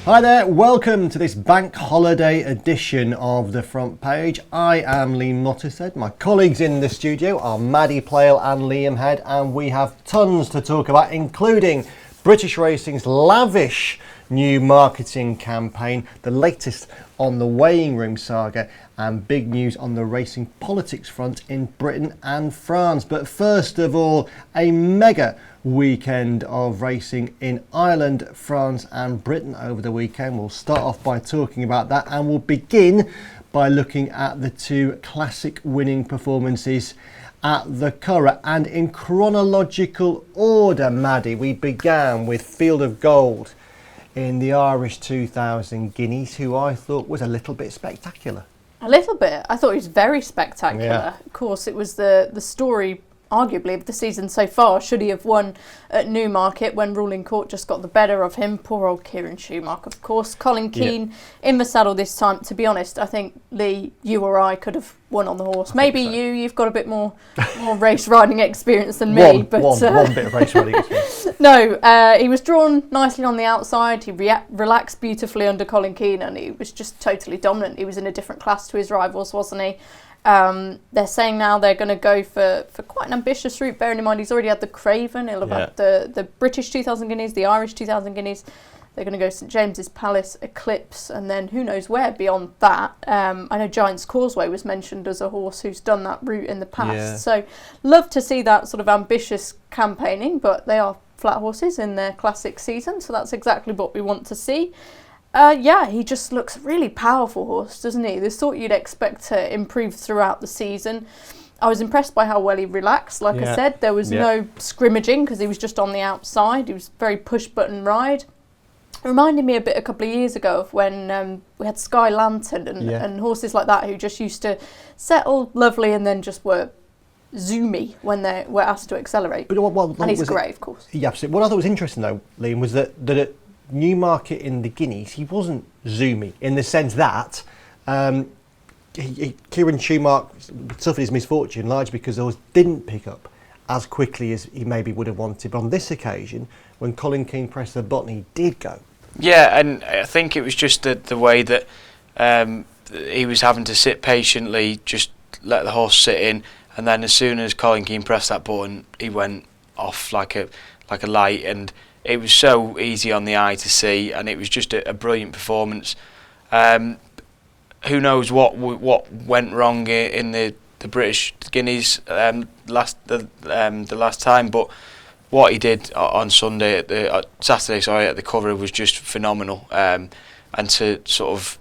Hi there, welcome to this bank holiday edition of The Front Page. I am Mottershead. My colleagues in the studio are Maddy, Playle and Liam Head, and we have tons to talk about, including British Racing's lavish new marketing campaign, the latest on the weighing room saga, and big news on the racing politics front in Britain and France. But first of all, a mega weekend of racing in Ireland, France and Britain over the weekend. We'll start off by talking about that, and we'll begin by looking at the two classic winning performances at the Curragh. And in chronological order, Maddy, we began with Field of Gold in the Irish 2000 Guineas, who I thought was a little bit spectacular. A little bit. I thought it was very spectacular. Yeah. Of course, it was the story, arguably, of the season so far. Should he have won at Newmarket when ruling court just got the better of him? Poor old Kieran Schumacher, of course. Colin Keane in the saddle this time. To be honest, I think, Lee, you or I could have won on the horse. Maybe so. You've got a bit more race riding experience than me. One bit of race riding experience. No, he was drawn nicely on the outside. He relaxed beautifully under Colin Keane, and he was just totally dominant. He was in a different class to his rivals, wasn't he? They're saying now they're going to go for quite an ambitious route, bearing in mind he's already had the Craven, he'll have had the British 2000 Guineas, the Irish 2000 Guineas. They're going to go St James's Palace, Eclipse, and then who knows where beyond that. I know Giant's Causeway was mentioned as a horse who's done that route in the past. So love to see that sort of ambitious campaigning, but they are flat horses in their classic season, so that's exactly what we want to see. He just looks a really powerful horse, doesn't he? The sort you'd expect to improve throughout the season. I was impressed by how well he relaxed. Like I said, there was no scrimmaging because he was just on the outside. He was very push-button ride. It reminded me a bit a couple of years ago of when we had Sky Lantern and horses like that who just used to settle lovely and then just were zoomy when they were asked to accelerate. But and he's great, of course. Yeah, absolutely. What I thought was interesting, though, Liam, was that at Newmarket in the Guineas, he wasn't zoomy in the sense that Kieran Schumacher suffered his misfortune largely because the horse didn't pick up as quickly as he maybe would have wanted. But on this occasion, when Colin Keane pressed the button, he did go. Yeah, and I think it was just the way that he was having to sit patiently, just let the horse sit in, and then as soon as Colin Keane pressed that button, he went off like a light, and it was so easy on the eye to see, and it was just a brilliant performance. Who knows what went wrong in the British Guineas last time, but what he did on Saturday at the Curragh was just phenomenal, and to sort of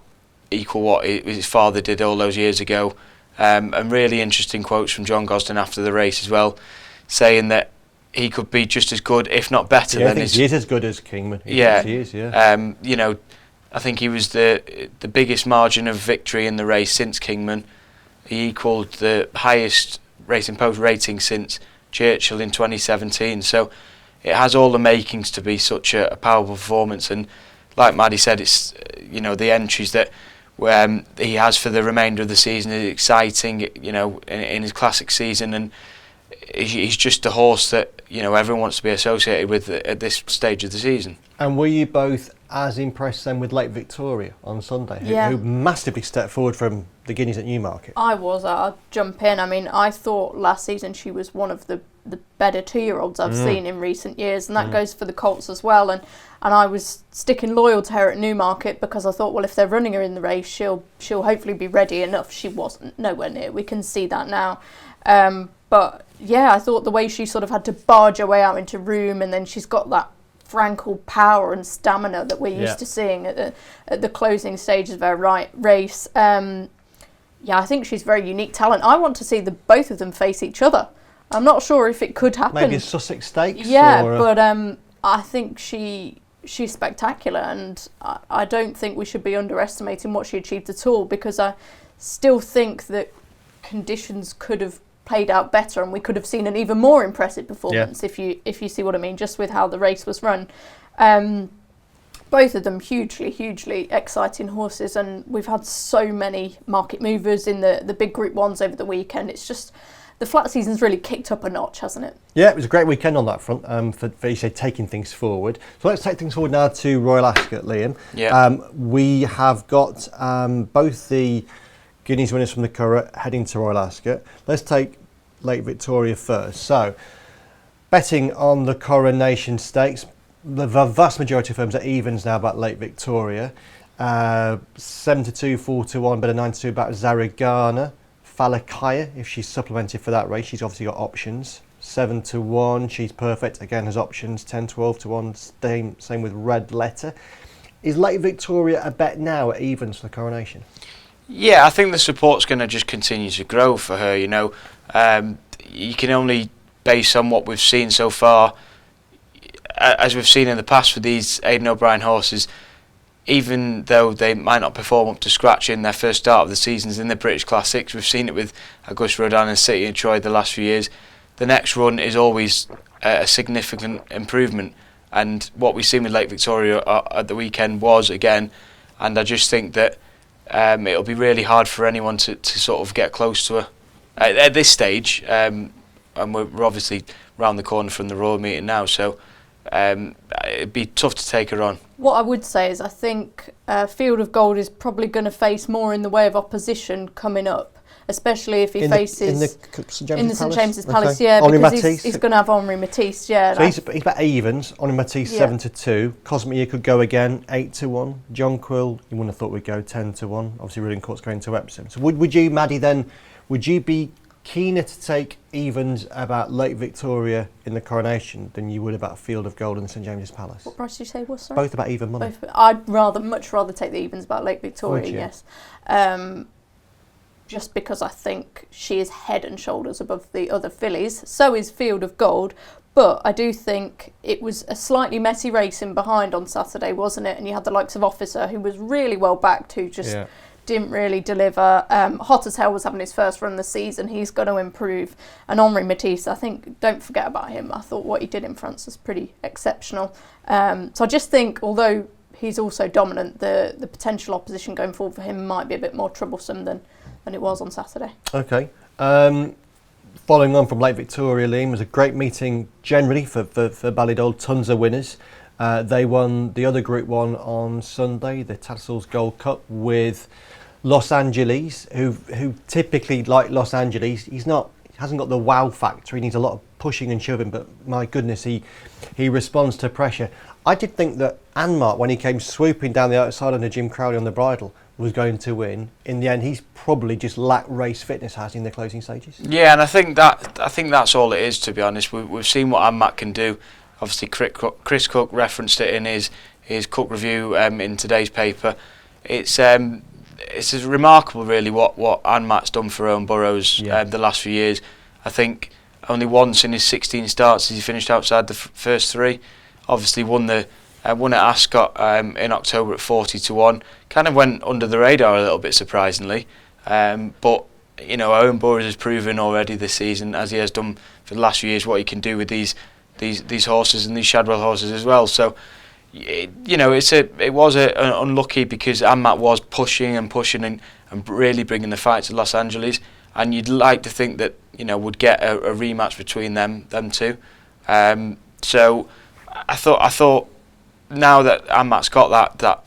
equal what his father did all those years ago. And really interesting quotes from John Gosden after the race as well, saying that he could be just as good, if not better, than his. He is as good as Kingman. He is. I think he was the biggest margin of victory in the race since Kingman. He equalled the highest Racing Post rating since Churchill in 2017. So it has all the makings to be such a powerful performance. And like Maddy said, it's the entries that he has for the remainder of the season is exciting. In his classic season, and he's just a horse that everyone wants to be associated with at this stage of the season. And were you both as impressed then with Lake Victoria on Sunday, who massively stepped forward from the Guineas at Newmarket? I was. I'll jump in. I mean, I thought last season she was one of the better 2-year-olds I've seen in recent years, and that goes for the colts as well. And I was sticking loyal to her at Newmarket because I thought, well, if they're running her in the race, she'll hopefully be ready enough. She wasn't, nowhere near. We can see that now. But yeah, I thought the way she sort of had to barge her way out into room, and then she's got that frankel power and stamina that we're used to seeing at the closing stages of her race. I think she's very unique talent. I want to see both of them face each other. I'm not sure if it could happen. Maybe a Sussex Stakes? But I think she's spectacular, and I don't think we should be underestimating what she achieved at all, because I still think that conditions could have played out better and we could have seen an even more impressive performance, if you see what I mean, just with how the race was run. Both of them hugely exciting horses, and we've had so many market movers in the big Group 1s over the weekend. It's just the flat season's really kicked up a notch, hasn't it? Yeah, it was a great weekend on that front for you say taking things forward. So let's take things forward now to Royal Ascot, Liam. Yeah. We have got both the Guineas winners from the Curragh heading to Royal Ascot. Let's take Lake Victoria first. So betting on the Coronation Stakes, the vast majority of firms are evens now about Lake Victoria. 7-2, 4-1, but a 9-2 about Zaragana. Falakaya, if she's supplemented for that race, she's obviously got options. 7-1, she's perfect, again has options. 10-12 to 1, same with Red Letter. Is Lake Victoria a bet now at evens for the Coronation? Yeah, I think the support's going to just continue to grow for her. You know, you can only base on what we've seen so far. As we've seen in the past with these Aidan O'Brien horses, even though they might not perform up to scratch in their first start of the seasons in the British Classics, we've seen it with Augusta Rodin and City and Troy the last few years, the next run is always a significant improvement. And what we've seen with Lake Victoria at the weekend was, again, and I just think that it'll be really hard for anyone to sort of get close to her at this stage. And we're obviously round the corner from the Royal meeting now, so it'd be tough to take her on. What I would say is I think Field of Gold is probably going to face more in the way of opposition coming up, especially if he faces in the St James's Palace, okay. yeah, Henri because Matisse. he's going to have Henri Matisse, yeah. So he's about evens. Henri Matisse, Yeah. 7-2. Cosmic could go again, 8-1. John Quill, you wouldn't have thought we'd go 10-1. Obviously, Ruling Court's going to Epsom. So would you, Maddy, then, would you be keener to take evens about Lake Victoria in the Coronation than you would about Field of Gold and St James's Palace? What price did you say was, sorry? Both about even money. Both. I'd much rather take the evens about Lake Victoria, Would you? yes. Just because I think she is head and shoulders above the other fillies. So is Field of Gold. But I do think it was a slightly messy race in behind on Saturday, wasn't it? And you had the likes of Officer, who was really well backed, who just didn't really deliver. Hot as Hell was having his first run of the season. He's going to improve. And Henri Matisse, I think, don't forget about him. I thought what he did in France was pretty exceptional. So I just think, although he's also dominant, the potential opposition going forward for him might be a bit more troublesome than it was on Saturday. Okay. Following on from Lake Victoria, Liam, was a great meeting generally for Ballydoyle. Tons of winners. They won the other Group 1 on Sunday, the Tattersall's Gold Cup, with Los Angeles, who typically, like Los Angeles, he hasn't got the wow factor. He needs a lot of pushing and shoving, but my goodness, he responds to pressure. I did think that Anmaat, when he came swooping down the outside under Jim Crowley on the bridle, was going to win. In the end, he's probably just lacked race fitness, has he, in the closing stages? Yeah, and I think that's all it is, to be honest. We've seen what Anmaat can do. Obviously, Chris Cook referenced it in his Cook review in today's paper. It's remarkable, really, what Anmaat's done for Owen Burrows the last few years. I think only once in his 16 starts has he finished outside the first three. Obviously, won at Ascot in October at 40-1. Kind of went under the radar a little bit, surprisingly. But you know, Owen Burrows has proven already this season, as he has done for the last few years, what he can do with these horses and these Shadwell horses as well. So, it was unlucky because Anmaat was pushing and really bringing the fight to Los Angeles, and you'd like to think that would get a rematch between them two. So I thought now that Anmaat's got that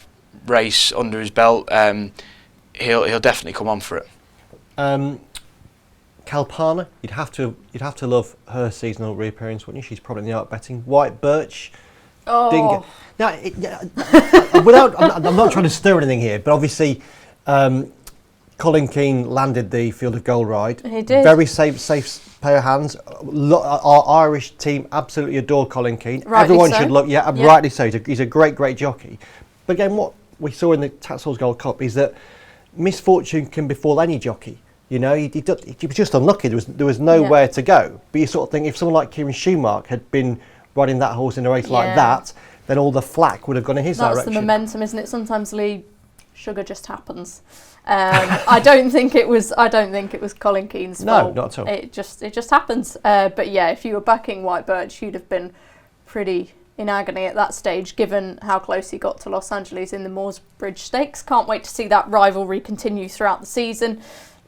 race under his belt, he'll definitely come on for it. Kalpana, you'd have to love her seasonal reappearance, wouldn't you? She's probably in the art betting. White Birch. Oh. Now, I'm not trying to stir anything here, but obviously, Colin Keane landed the Field of Gold ride. He did. Very safe pair of hands. Our Irish team absolutely adore Colin Keane. Rightly Everyone so. should look. Yeah, rightly so. He's a great jockey. But again, what we saw in the Tattersall's Gold Cup is that misfortune can befall any jockey. He was just unlucky. There was nowhere to go. But you sort of think if someone like Kieran Schumacher had been riding that horse in a race like that, then all the flack would have gone in his direction. That's the momentum, isn't it? Sometimes, Lee, sugar just happens. I don't think it was Colin Keane's fault. No, not at all. It just happens. But yeah, if you were backing White Birch, you'd have been pretty in agony at that stage, given how close he got to Los Angeles in the Moorsbridge Stakes. Can't wait to see that rivalry continue throughout the season.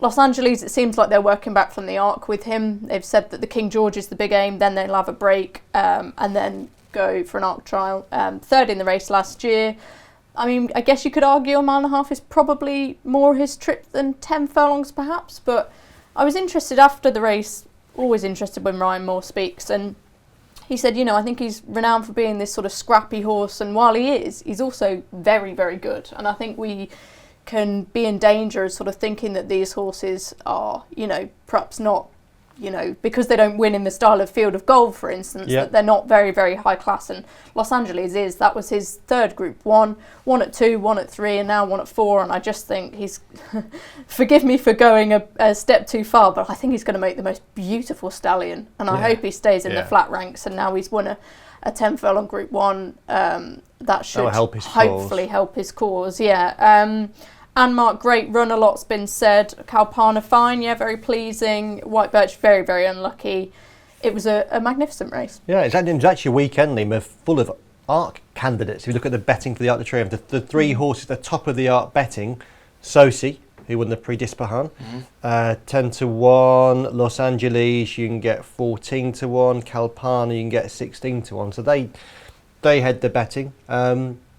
Los Angeles, it seems like they're working back from the arc with him. They've said that the King George is the big aim, then they'll have a break, and then go for an arc trial. Third in the race last year. I mean, I guess you could argue a mile and a half is probably more his trip than 10 furlongs perhaps, but I was interested after the race, always interested when Ryan Moore speaks, and he said, I think he's renowned for being this sort of scrappy horse, and while he is, he's also very, very good. And I think we can be in danger of sort of thinking that these horses are, perhaps not, because they don't win in the style of Field of Gold, for instance, that they're not very, very high class. And Los Angeles is. That was his third Group 1, 1 at 2, 1 at 3, and now 1 at 4. And I just think he's, forgive me for going a step too far, but I think he's going to make the most beautiful stallion. And I hope he stays in the flat ranks. And now he's won a 10 furlong Group 1. That should hopefully help his cause. Anmaat, great run, a lot's been said. Kalpana, fine, very pleasing. White Birch, very, very unlucky. It was a magnificent race. Yeah, it was actually a weekend, Liam, full of ARC candidates. If you look at the betting for the Arc de Triomphe, the three horses at the top of the ARC betting, Sosie, who won the Prix d'Ispahan, 10 to 1. Los Angeles, you can get 14 to 1. Kalpana, you can get 16 to 1. So they had the betting.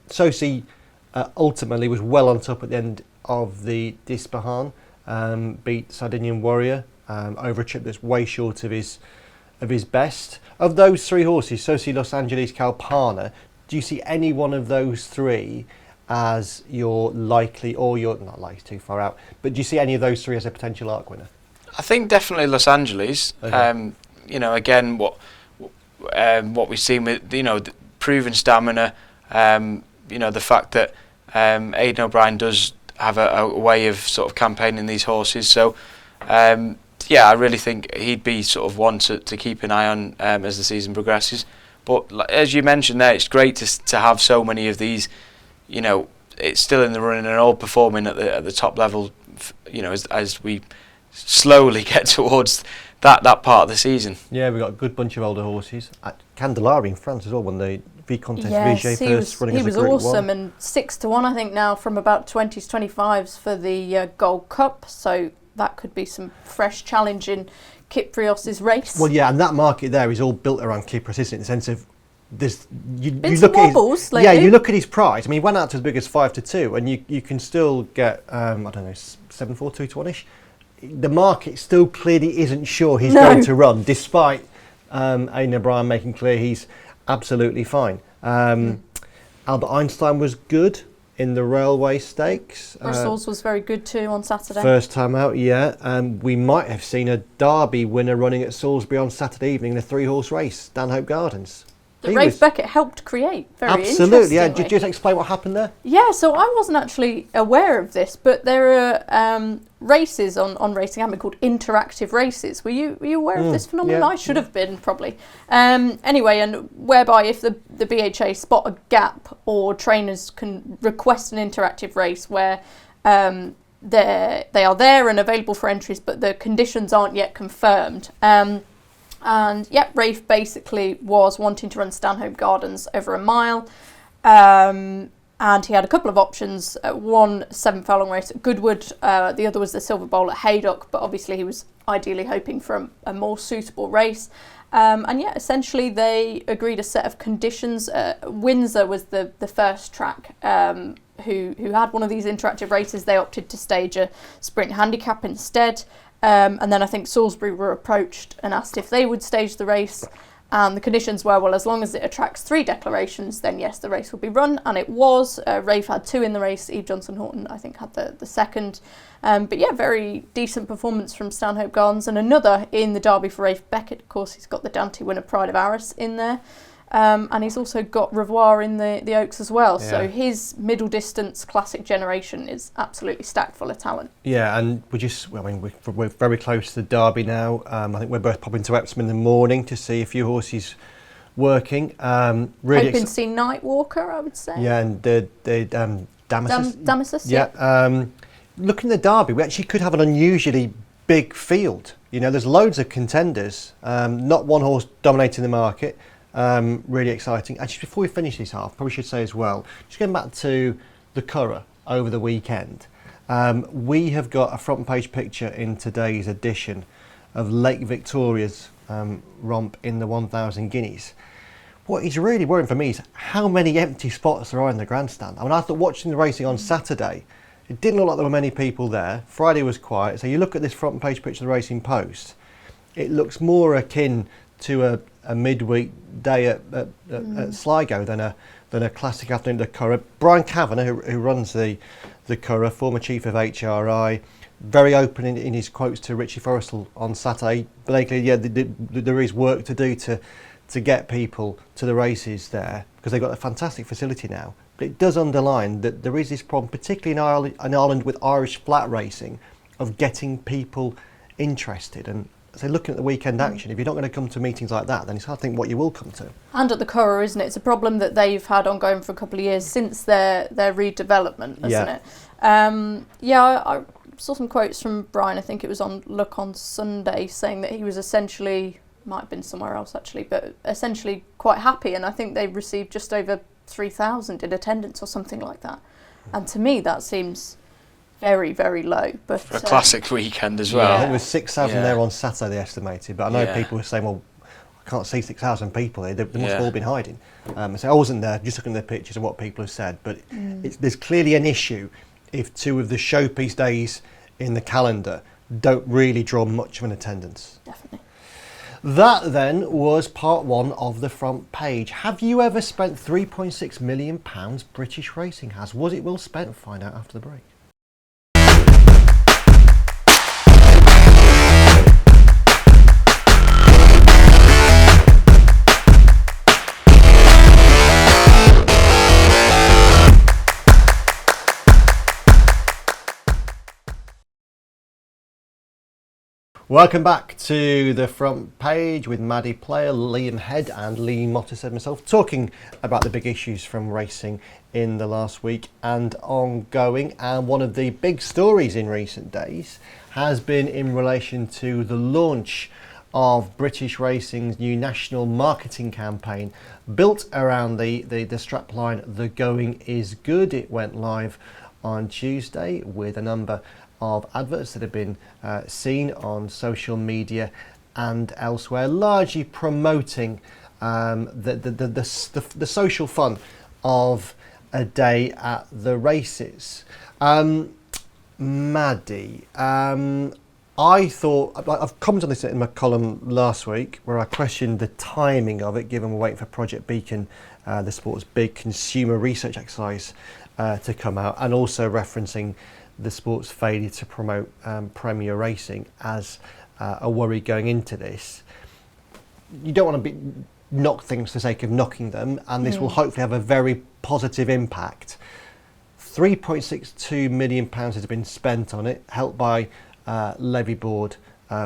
Sosie ultimately was well on top at the end of the d'Ispahan, beat Sardinian Warrior over a trip that's way short of his best. Of those three horses, Sosie, Los Angeles, Kalpana, do you see any one of those three as your likely, or you're not likely too far out, but do you see any of those three as a potential ARC winner? I think definitely Los Angeles. Okay. Again, what we've seen with the proven stamina, the fact that Aidan O'Brien does have a way of sort of campaigning these horses. So, I really think he'd be sort of one to keep an eye on as the season progresses. But as you mentioned there, it's great to have so many of these. It's still in the running and all performing at the top level. As we slowly get towards that part of the season. Yeah, we've got a good bunch of older horses. At Candelari in France as well, when they Vicomtesse yes, Vigée first running as a Group 1. He was awesome, and 6 to 1 I think now from about 20s, 25s for the Gold Cup, so that could be some fresh challenge in Kyprios's race. Well, yeah, and that market there is all built around Kypros, isn't it? In the sense of this, you look at his, you look at his price. I mean, he went out to as big as 5 to 2, and you can still get 7-4, 2 to 1ish. The market still clearly isn't sure he's going to run, despite Aidan O'Brien making clear he's absolutely fine. Albert Einstein was good in the Railway Stakes. Brussels was very good too on Saturday. First time out, we might have seen a Derby winner running at Salisbury on Saturday evening in a 3-horse race, Stanhope Gardens. That Rafe Beckett helped create, absolutely, yeah. Did you just explain what happened there? Yeah, so I wasn't actually aware of this, but there are races on Racing Anmaat called interactive races. Were you aware of this phenomenon? Yeah. I should have been, probably. Anyway, and whereby if the BHA spot a gap, or trainers can request an interactive race where they are there and available for entries, but the conditions aren't yet confirmed. And Rafe basically was wanting to run Stanhope Gardens over a mile, and he had a couple of options. One 7 furlong race at Goodwood, the other was the Silver Bowl at Haydock, but obviously he was ideally hoping for a more suitable race. Essentially they agreed a set of conditions. Windsor was the first track who had one of these interactive races. They opted to stage a sprint handicap instead. And then I think Salisbury were approached and asked if they would stage the race. And the conditions were, well, as long as it attracts 3 declarations, then yes, the race will be run. And it was. Rafe had 2 in the race. Eve Johnson-Horton, I think, had the second. Very decent performance from Stanhope Gardens. And another in the Derby for Rafe Beckett. Of course, he's got the Dante winner Pride of Arras in there. And he's also got Revoir in the Oaks as well. Yeah. So his middle distance classic generation is absolutely stacked full of talent. Yeah, and we're very close to the Derby now. I think we're both popping to Epsom in the morning to see a few horses working. Really hoping to see Nightwalker, I would say. Yeah, and the Damasus. Damasus, yeah. Looking at the Derby, we actually could have an unusually big field. There's loads of contenders. Not one horse dominating the market. Really exciting. Actually, before we finish this half, probably should say as well, just going back to the Curragh over the weekend. We have got a front page picture in today's edition of Lake Victoria's romp in the 1,000 Guineas. What is really worrying for me is how many empty spots there are in the grandstand. I mean, I thought watching the racing on Saturday, it didn't look like there were many people there. Friday was quiet. So you look at this front page picture of the Racing Post, it looks more akin to a midweek day at Sligo than a classic afternoon at the Curragh. Brian Kavanagh, who runs the Curragh, former chief of HRI, very open in his quotes to Richie Forrestal on Saturday. Blakely, yeah, there is work to do to get people to the races there because they've got a fantastic facility now. But it does underline that there is this problem, particularly in Ireland with Irish flat racing, of getting people interested. And so looking at the weekend action, if you're not going to come to meetings like that, then it's hard to think what you will come to. And at the Curragh, isn't it? It's a problem that they've had ongoing for a couple of years since their redevelopment, isn't it? I saw some quotes from Brian, I think it was on Look on Sunday, saying that he was essentially, might have been somewhere else actually, but essentially quite happy. And I think they received just over 3,000 in attendance or something like that. And to me, that seems very, very low. But for a classic weekend as well. I think there was 6,000 there on Saturday, they estimated. But I know people were saying, well, I can't see 6,000 people here. They must have all been hiding. So I wasn't there, just looking at the pictures and what people have said. But there's clearly an issue if two of the showpiece days in the calendar don't really draw much of an attendance. Definitely. That then was part one of the front page. Have you ever spent £3.6 million British Racing has? Was it well spent? Find out after the break. Welcome back to the front page with Maddy, Playle, Liam Head and Lee Mottershead myself, talking about the big issues from racing in the last week and ongoing. And one of the big stories in recent days has been in relation to the launch of British Racing's new national marketing campaign built around the strapline "The Going Is Good." It went live on Tuesday with a number of adverts that have been seen on social media and elsewhere, largely promoting the social fun of a day at the races. Maddy, I thought, I've commented on this in my column last week where I questioned the timing of it, given we're waiting for Project Beacon, the sport's big consumer research exercise, to come out, and also referencing the sport's failure to promote Premier Racing as a worry going into this. You don't want to knock things for the sake of knocking them, and this will hopefully have a very positive impact. £3.62 million has been spent on it, helped by levy board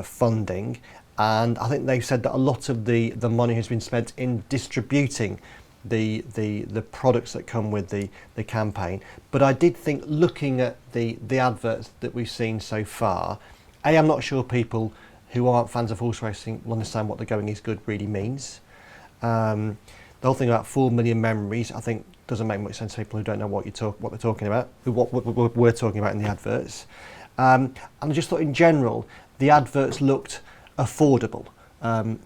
funding, and I think they've said that a lot of the money has been spent in distributing the products that come with the campaign. But I did think, looking at the adverts that we've seen so far, I'm not sure people who aren't fans of horse racing will understand what "The Going Is Good" really means. The whole thing about 4 million memories, I think, doesn't make much sense to people who don't know what they're talking about, what we're talking about in the adverts. And I just thought in general the adverts looked affordable,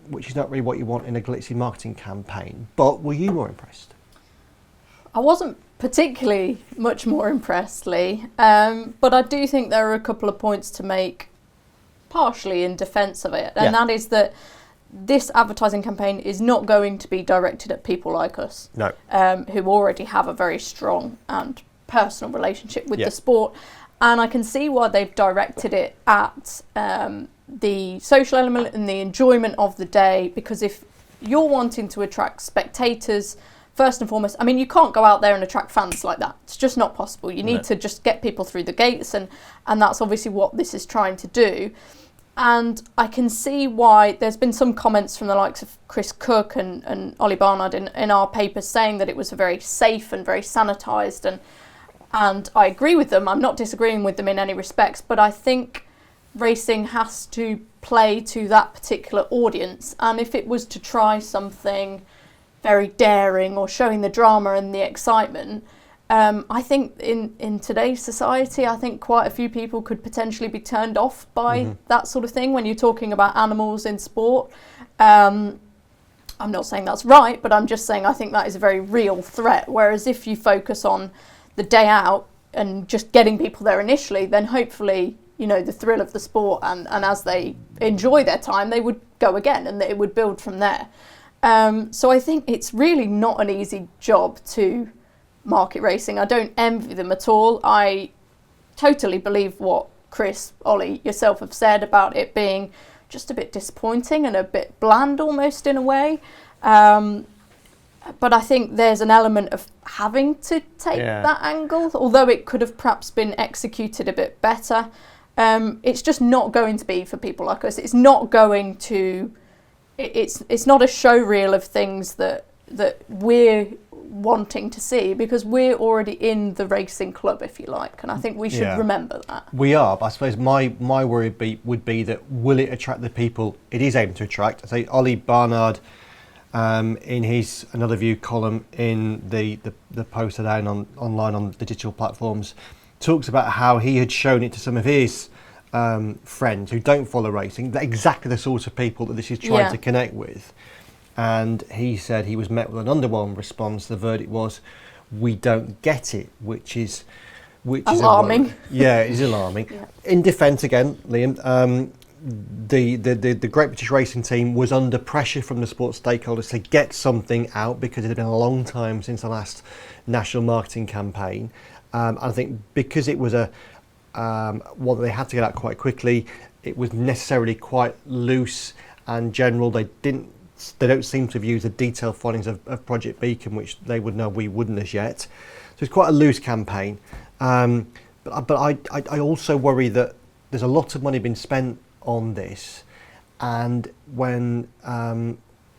which is not really what you want in a glitzy marketing campaign. But were you more impressed? I wasn't particularly much more impressed, Lee, but I do think there are a couple of points to make partially in defence of it, and that is that this advertising campaign is not going to be directed at people like us, who already have a very strong and personal relationship with the sport. And I can see why they've directed it at the social element and the enjoyment of the day, because if you're wanting to attract spectators, first and foremost, I mean, you can't go out there and attract fans like that. It's just not possible. You need to just get people through the gates, and that's obviously what this is trying to do. And I can see why there's been some comments from the likes of Chris Cook and Ollie Barnard in our papers saying that it was very safe and very sanitised, and I agree with them. I'm not disagreeing with them in any respects, but I think racing has to play to that particular audience, and if it was to try something very daring or showing the drama and the excitement, I think in today's society, I think quite a few people could potentially be turned off by that sort of thing when you're talking about animals in sport. I'm not saying that's right, but I'm just saying I think that is a very real threat. Whereas if you focus on the day out and just getting people there initially, then hopefully, you know, the thrill of the sport and as they enjoy their time, they would go again and it would build from there. So I think it's really not an easy job to market racing. I don't envy them at all. I totally believe what Chris, Ollie, yourself have said about it being just a bit disappointing and a bit bland almost in a way. But I think there's an element of having to take that angle, although it could have perhaps been executed a bit better. It's just not going to be for people like us. It's not going to. It's not a show reel of things that we're wanting to see, because we're already in the racing club, if you like, and I think we should remember that. We are, but I suppose my worry would be that will it attract the people it is aiming to attract? I say Ollie Barnard, in his Another View column in the post today online on the digital platforms, talks about how he had shown it to some of his friends who don't follow racing, that exactly the sort of people that this is trying to connect with. And he said he was met with an underwhelming response. The verdict was, we don't get it, which is alarming. It is alarming. In defence again, Liam, the Great British Racing Team was under pressure from the sports stakeholders to get something out, because it had been a long time since the last national marketing campaign. I think because it was what they had to get out quite quickly, it was necessarily quite loose and general. They don't seem to have used the detailed findings of Project Beacon, which they would know we wouldn't as yet. So it's quite a loose campaign. But I also worry that there's a lot of money being spent on this, and when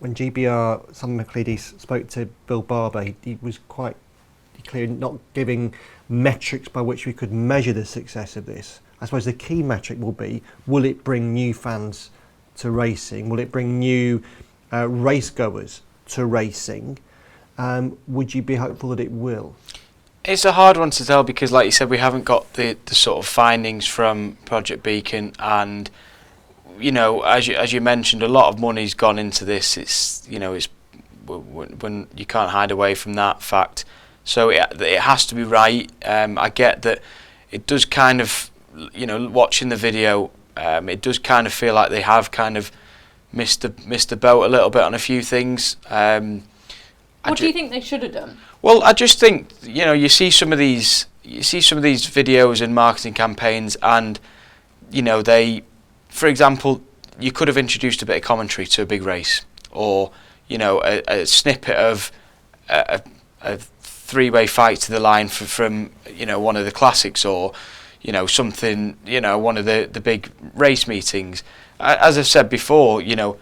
GBR, Sam McLeody, spoke to Bill Barber, he was quite clear not giving metrics by which we could measure the success of this. I suppose the key metric will be, will it bring new fans to racing? Will it bring new racegoers to racing? Would you be hopeful that it will? It's a hard one to tell, because like you said, we haven't got the sort of findings from Project Beacon, and you know, as you mentioned, a lot of money's gone into this. It's, you know, it's when you can't hide away from that fact. So it has to be right. I get that it does kind of, you know, watching the video, it does kind of feel like they have kind of missed the boat a little bit on a few things. What do you think they should have done? Well, I just think, you know, you see some of these videos and marketing campaigns, and you know, for example, you could have introduced a bit of commentary to a big race, or you know, a snippet of a three-way fight to the line from you know, one of the classics, or you know, something, you know, one of the big race meetings. As I've said before, you know,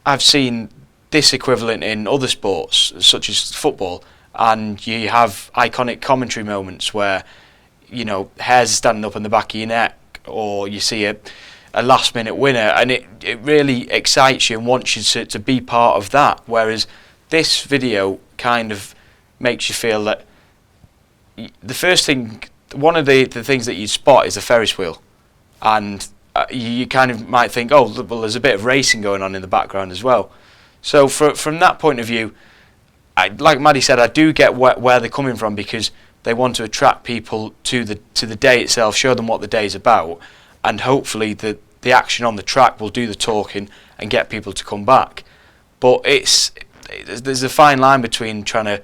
I've seen this equivalent in other sports such as football, and you have iconic commentary moments where, you know, hairs standing up on the back of your neck, or you see a last minute winner, and it really excites you and wants you to be part of that. Whereas this video kind of makes you feel that the first thing, one of the things that you spot is a Ferris wheel, and you kind of might think, oh, well, there's a bit of racing going on in the background as well. So from that point of view, like Maddy said, I do get where they're coming from, because they want to attract people to the day itself, show them what the day's about, and hopefully the action on the track will do the talking and get people to come back. But there's a fine line between trying to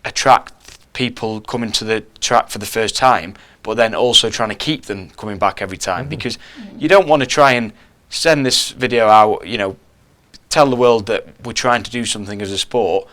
attract people coming to the track for the first time, but then also trying to keep them coming back every time, because you don't want to try and send this video out, you know, tell the world that we're trying to do something as a sport,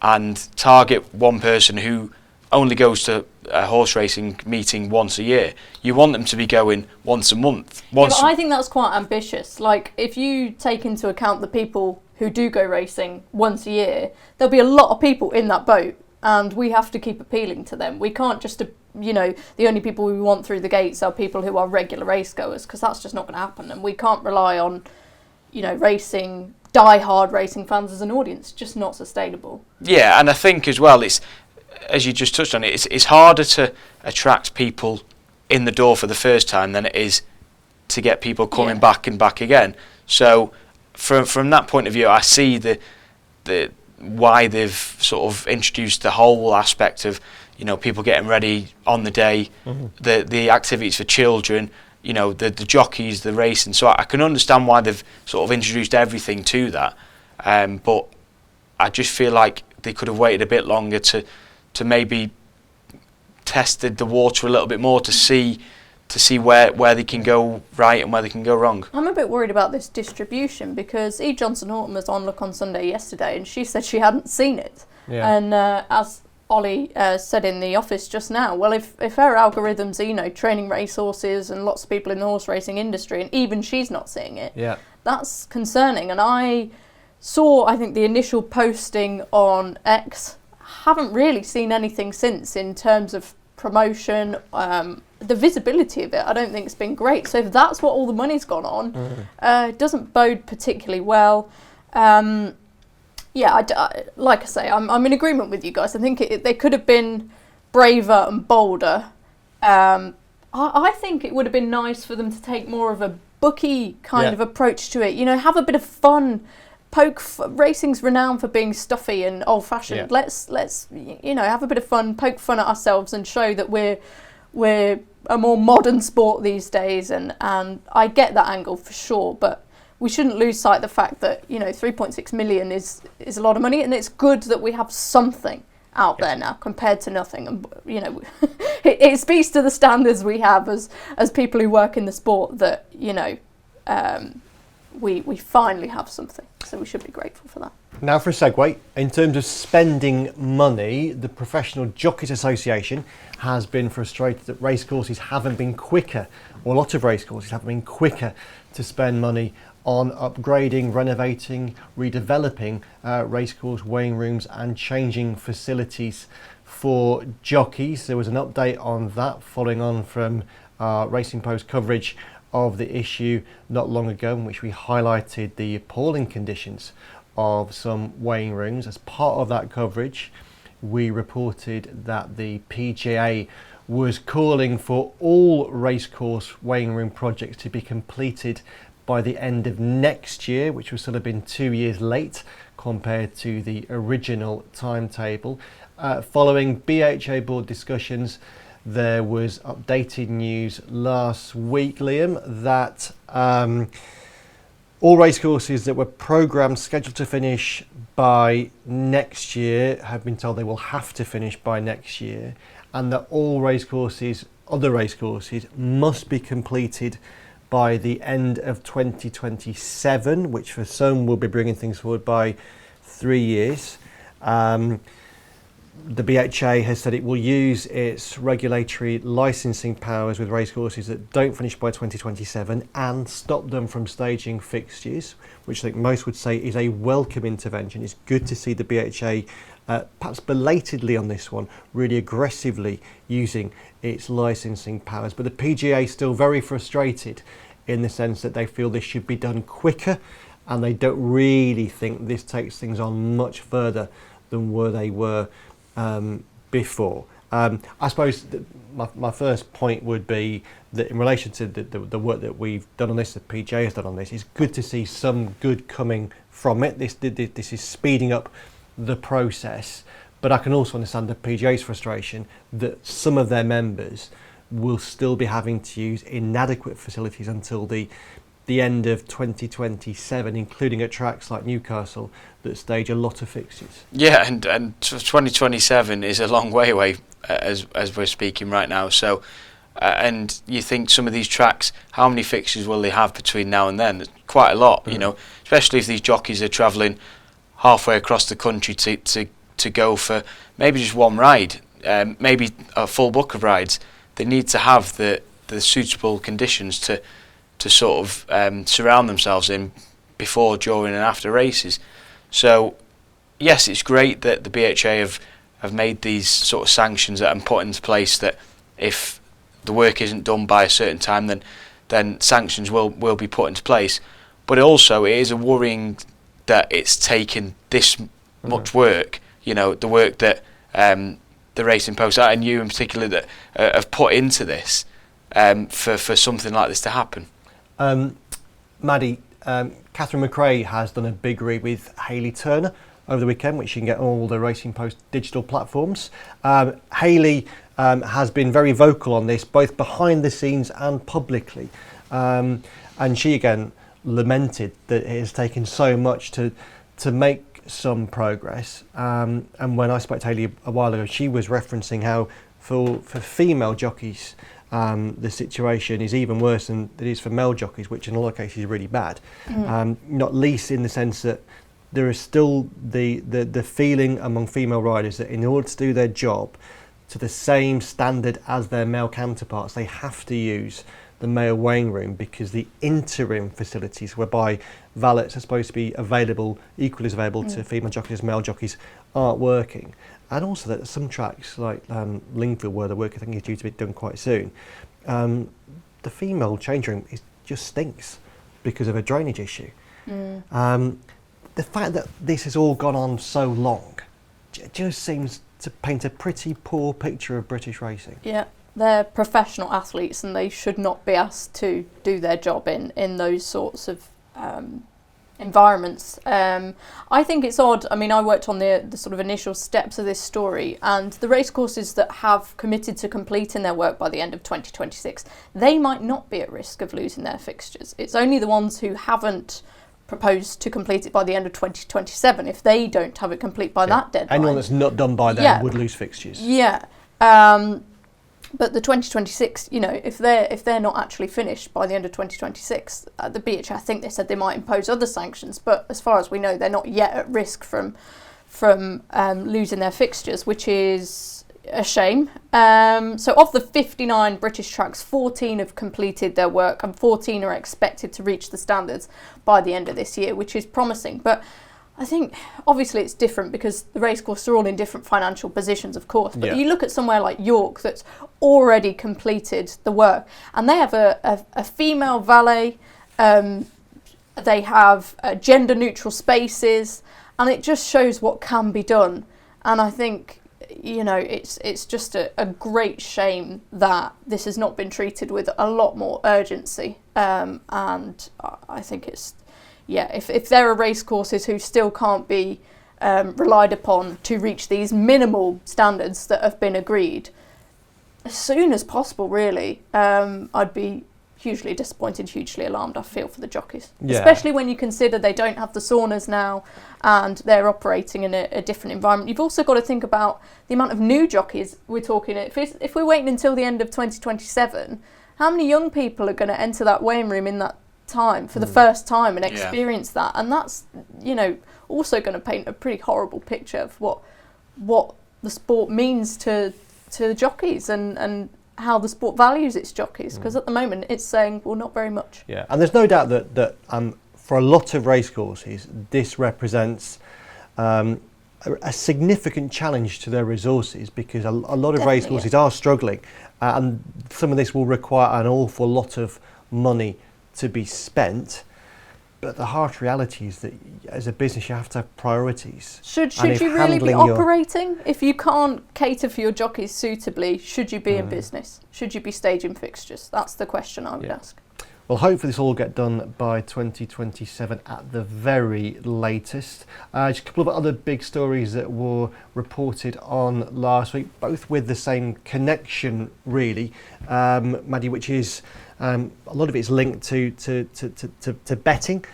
and target one person who only goes to a horse racing meeting once a year. You want them to be going once a month. But I think that's quite ambitious. Like, if you take into account the people who do go racing once a year, there'll be a lot of people in that boat, and we have to keep appealing to them. We can't just, you know, the only people we want through the gates are people who are regular race goers, because that's just not going to happen. And we can't rely on, you know, die-hard racing fans as an audience. Just not sustainable. Yeah, and I think as well, as you just touched on, it's harder to attract people in the door for the first time than it is to get people coming back and back again. So from that point of view, I see the why they've sort of introduced the whole aspect of, you know, people getting ready on the day, the activities for children, you know, the jockeys, the racing. So I can understand why they've sort of introduced everything to that. But I just feel like they could have waited a bit longer to maybe tested the water a little bit more to see where they can go right and where they can go wrong. I'm a bit worried about this distribution because Eve Johnson-Horton was on Look on Sunday yesterday and she said she hadn't seen it. Yeah. And as Ollie said in the office just now, well, if her algorithms are, you know, training racehorses and lots of people in the horse racing industry, and even she's not seeing it, that's concerning. And I saw, I think, the initial posting on X. Haven't really seen anything since in terms of promotion, the visibility of it. I don't think it's been great. So if that's what all the money's gone on, it doesn't bode particularly well. Like I say, I'm in agreement with you guys. I think they could have been braver and bolder. I think it would have been nice for them to take more of a bookie kind of approach to it. You know, have a bit of fun. Racing's renowned for being stuffy and old-fashioned. Let's you know, have a bit of fun, poke fun at ourselves, and show that we're a more modern sport these days. And I get that angle for sure, but we shouldn't lose sight of the fact that, you know, 3.6 million is a lot of money, and it's good that we have something out there now compared to nothing. And, you know, it speaks to the standards we have as people who work in the sport that, you know, we finally have something. So we should be grateful for that. Now for a segue, in terms of spending money, the Professional Jockeys Association has been frustrated that racecourses haven't been quicker, or a lot of racecourses haven't been quicker to spend money on upgrading, renovating, redeveloping racecourse weighing rooms and changing facilities for jockeys. There was an update on that following on from Racing Post coverage of the issue not long ago, in which we highlighted the appalling conditions of some weighing rooms. As part of that coverage, we reported that the PGA was calling for all racecourse weighing room projects to be completed by the end of next year, which would still have been 2 years late compared to the original timetable. Following BHA board discussions, there was updated news last week, Liam, that all racecourses that were programmed, scheduled to finish by next year, have been told they will have to finish by next year, and that all racecourses, other racecourses, must be completed by the end of 2027, which for some will be bringing things forward by 3 years. The BHA has said it will use its regulatory licensing powers with racecourses that don't finish by 2027 and stop them from staging fixtures, which I think most would say is a welcome intervention. It's good to see the BHA, perhaps belatedly on this one, really aggressively using its licensing powers. But the PGA is still very frustrated in the sense that they feel this should be done quicker, and they don't really think this takes things on much further than where they were before. I suppose my first point would be that in relation to the work that we've done on this, the PGA has done on this, it's good to see some good coming from it. This is speeding up the process, but I can also understand the PGA's frustration that some of their members will still be having to use inadequate facilities until the end of 2027, including at tracks like Newcastle that stage a lot of fixtures. Yeah, and 2027 is a long way away as we're speaking right now. So, and you think some of these tracks, how many fixtures will they have between now and then? Quite a lot, you know, especially if these jockeys are travelling halfway across the country to go for maybe just one ride, maybe a full book of rides. They need to have the suitable conditions to sort of surround themselves in before, during and after races. So yes, it's great that the BHA have made these sort of sanctions that are put into place, that if the work isn't done by a certain time, then sanctions will be put into place. But also it is a worrying that it's taken this much work, you know, the work that the Racing Post and you in particular that have put into this for something like this to happen. Maddy, Catherine McRae has done a big read with Hayley Turner over the weekend, which you can get on all the Racing Post digital platforms. Hayley has been very vocal on this, both behind the scenes and publicly. And she again lamented that it has taken so much to make some progress. And when I spoke to Hayley a while ago, she was referencing how for female jockeys, the situation is even worse than it is for male jockeys, which in a lot of cases is really bad. Not least in the sense that there is still the feeling among female riders that in order to do their job to the same standard as their male counterparts, they have to use the male weighing room, because the interim facilities whereby valets are supposed to be available, equally as available to female jockeys as male jockeys, aren't working. And also that some tracks like Lingfield, where the work I think is due to be done quite soon, the female change room just stinks because of a drainage issue. The fact that this has all gone on so long just seems to paint a pretty poor picture of British racing. Yeah, they're professional athletes and they should not be asked to do their job in those sorts of environments. I think it's odd. I mean, I worked on the sort of initial steps of this story, and the racecourses that have committed to completing their work by the end of 2026, they might not be at risk of losing their fixtures. It's only the ones who haven't proposed to complete it by the end of 2027, if they don't have it complete by that deadline. Anyone that's not done by then would lose fixtures. Yeah. But the 2026, you know, if they're not actually finished by the end of 2026, the BHA, I think they said they might impose other sanctions, but as far as we know, they're not yet at risk from losing their fixtures, which is a shame. So of the 59 British tracks, 14 have completed their work and 14 are expected to reach the standards by the end of this year, which is promising. But I think obviously it's different because the racecourses are all in different financial positions, of course. But you look at somewhere like York that's already completed the work, and they have a female valet, they have gender neutral spaces, and it just shows what can be done. And I think, you know, it's just a great shame that this has not been treated with a lot more urgency. And I think it's, if there are racecourses who still can't be relied upon to reach these minimal standards that have been agreed, as soon as possible, really, I'd be hugely disappointed, hugely alarmed, I feel, for the jockeys. Especially when you consider they don't have the saunas now and they're operating in a different environment. You've also got to think about the amount of new jockeys we're talking. If we're waiting until the end of 2027, how many young people are going to enter that weighing room in that time for the first time and experience that? And that's, you know, also going to paint a pretty horrible picture of what the sport means to jockeys and how the sport values its jockeys, because at the moment it's saying, well, not very much. Yeah, and there's no doubt that for a lot of racecourses, this represents a significant challenge to their resources, because a lot of racecourses are struggling, and some of this will require an awful lot of money to be spent. But the harsh reality is that as a business you have to have priorities. Should you really be operating? If you can't cater for your jockeys suitably, should you be in business? Should you be staging fixtures? That's the question I would ask. Well, hopefully this will all get done by 2027 at the very latest. Just a couple of other big stories that were reported on last week, both with the same connection, really, Maddy, which is a lot of it is linked to betting,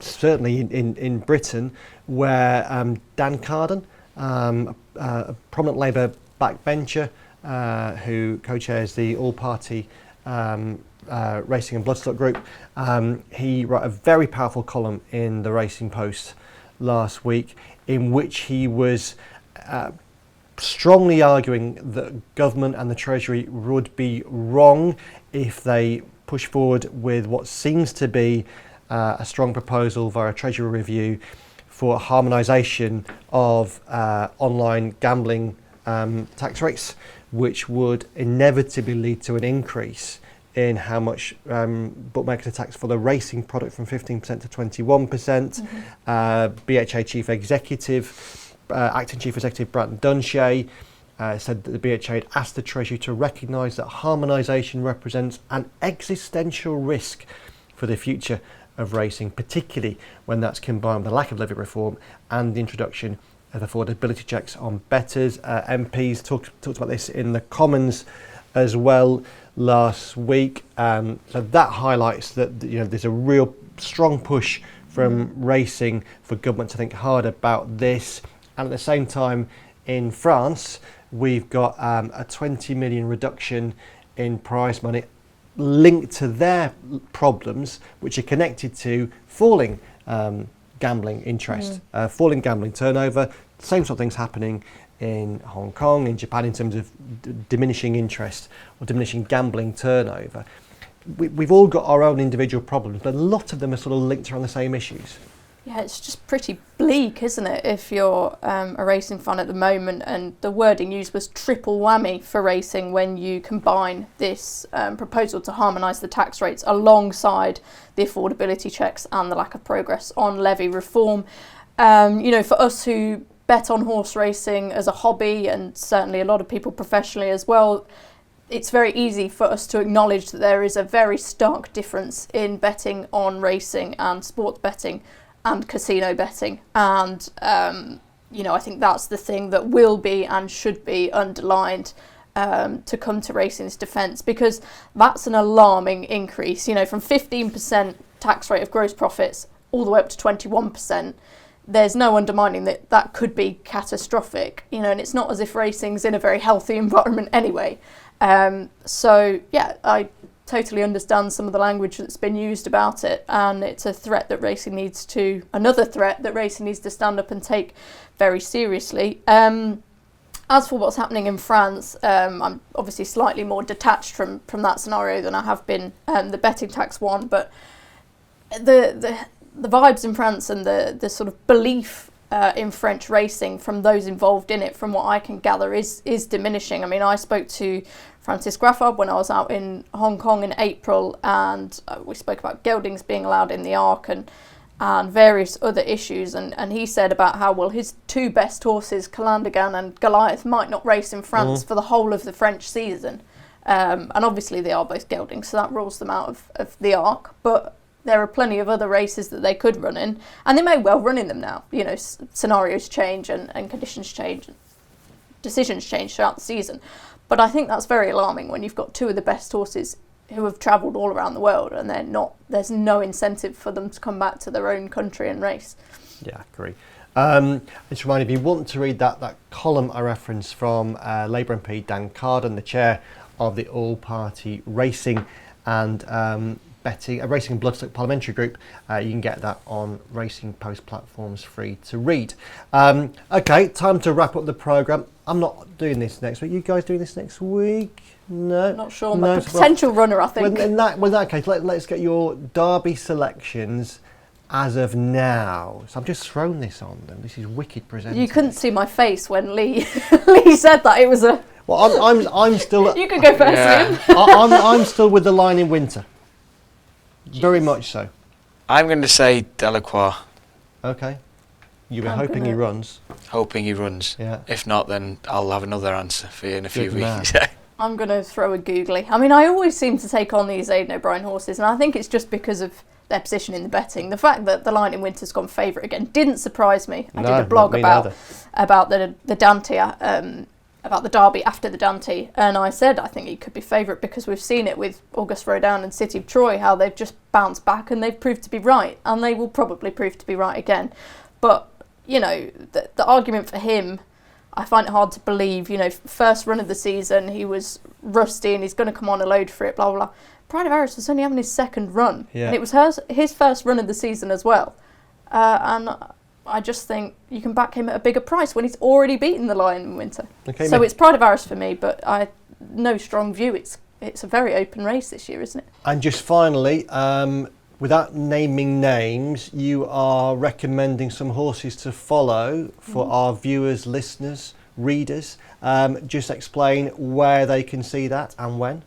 certainly in Britain, where Dan Carden, a prominent Labour backbencher who co-chairs the all-party Racing and Bloodstock group, he wrote a very powerful column in the Racing Post last week in which he was strongly arguing that government and the Treasury would be wrong if they push forward with what seems to be a strong proposal via a Treasury review for harmonisation of online gambling tax rates, which would inevitably lead to an increase in how much bookmakers are taxed for the racing product from 15% to 21%. BHA chief executive Acting Chief Executive Brandon Dunshay said that the BHA had asked the Treasury to recognise that harmonisation represents an existential risk for the future of racing, particularly when that's combined with the lack of levy reform and the introduction of affordability checks on bettors. MPs talked about this in the Commons as well last week. So that highlights that there's a real strong push from racing for government to think hard about this. And at the same time, in France, we've got a 20 million reduction in prize money linked to their problems, which are connected to falling gambling interest, falling gambling turnover. Same sort of things happening in Hong Kong, in Japan, in terms of diminishing interest or diminishing gambling turnover. We've all got our own individual problems, but a lot of them are sort of linked around the same issues. Yeah, it's just pretty bleak, isn't it, if you're a racing fan at the moment, and the wording used was triple whammy for racing when you combine this proposal to harmonise the tax rates alongside the affordability checks and the lack of progress on levy reform. For us who bet on horse racing as a hobby, and certainly a lot of people professionally as well, it's very easy for us to acknowledge that there is a very stark difference in betting on racing and sports betting and casino betting, and I think that's the thing that will be and should be underlined to come to racing's defence, because that's an alarming increase. From 15% tax rate of gross profits all the way up to 21%. There's no undermining that could be catastrophic, and it's not as if racing's in a very healthy environment anyway. I totally understand some of the language that's been used about it, and it's a threat that racing needs to stand up and take very seriously. As for what's happening in France, I'm obviously slightly more detached from that scenario than I have been the betting tax one, but the vibes in France and the sort of belief in French racing from those involved in it, from what I can gather, is diminishing. I mean, I spoke to Francis Graffard when I was out in Hong Kong in April, and we spoke about geldings being allowed in the Arc and various other issues, and he said about how, well, his two best horses, Calandagan and Goliath, might not race in France for the whole of the French season. And obviously they are both geldings, so that rules them out of the Arc, but there are plenty of other races that they could run in, and they may well run in them now. Scenarios change and conditions change, decisions change throughout the season. But I think that's very alarming when you've got two of the best horses who have travelled all around the world, and there's no incentive for them to come back to their own country and race. Yeah, I agree. Just remind you, if you want to read that column I referenced from Labour MP Dan Carden, the chair of the All-Party Racing and Racing and Bloodstock Parliamentary Group, you can get that on Racing Post platforms, free to read. Okay, time to wrap up the programme. I'm not doing this next week. You guys doing this next week? No. Not sure. No, but potential runner, I think. In that case, let's get your Derby selections as of now. So I've just thrown this on them. This is wicked presenting. You couldn't see my face when Lee said that. It was a... Well, I'm still... You can go first, yeah. I'm still with the line in winter. Jeez. Very much so. I'm going to say Delacroix. Okay. You were hoping he runs. Hoping he runs. Yeah. If not, then I'll have another answer for you in a few weeks. I'm going to throw a googly. I mean, I always seem to take on these Aidan O'Brien horses, and I think it's just because of their position in the betting. The fact that the Line in Winter's gone favourite again didn't surprise me. I did a blog about the Dante, about the Derby after the Dante, and I said I think he could be favourite because we've seen it with August Rodin and City of Troy, how they've just bounced back and they've proved to be right, and they will probably prove to be right again. But, the argument for him, I find it hard to believe. First run of the season, he was rusty and he's going to come on a load for it, blah, blah, blah. Pride of Paris was only having his second run, and it was his first run of the season as well. And I just think you can back him at a bigger price when he's already beaten the Lion in Winter. Okay, so it's Pride of Paris for me, but I no strong view. It's a very open race this year, isn't it? And just finally, without naming names, you are recommending some horses to follow for our viewers, listeners, readers. Just explain where they can see that and when.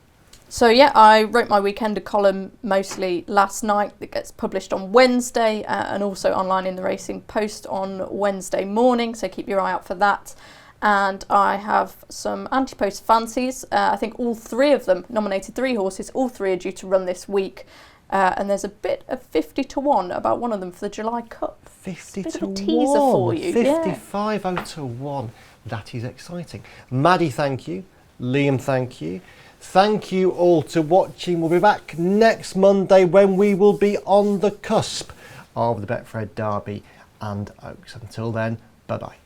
So yeah, I wrote my Weekender column mostly last night. That gets published on Wednesday and also online in the Racing Post on Wednesday morning. So keep your eye out for that. And I have some anti-post fancies. I think all 3 of them nominated 3 horses. All 3 are due to run this week. And there's a bit of 50 to 1 about one of them for the July Cup. 50 bit to of a teaser 1. for you. 55 to 1. That is exciting. Maddy, thank you. Liam, thank you. Thank you all to watching. We'll be back next Monday when we will be on the cusp of the Betfred Derby and Oaks. Until then, bye-bye.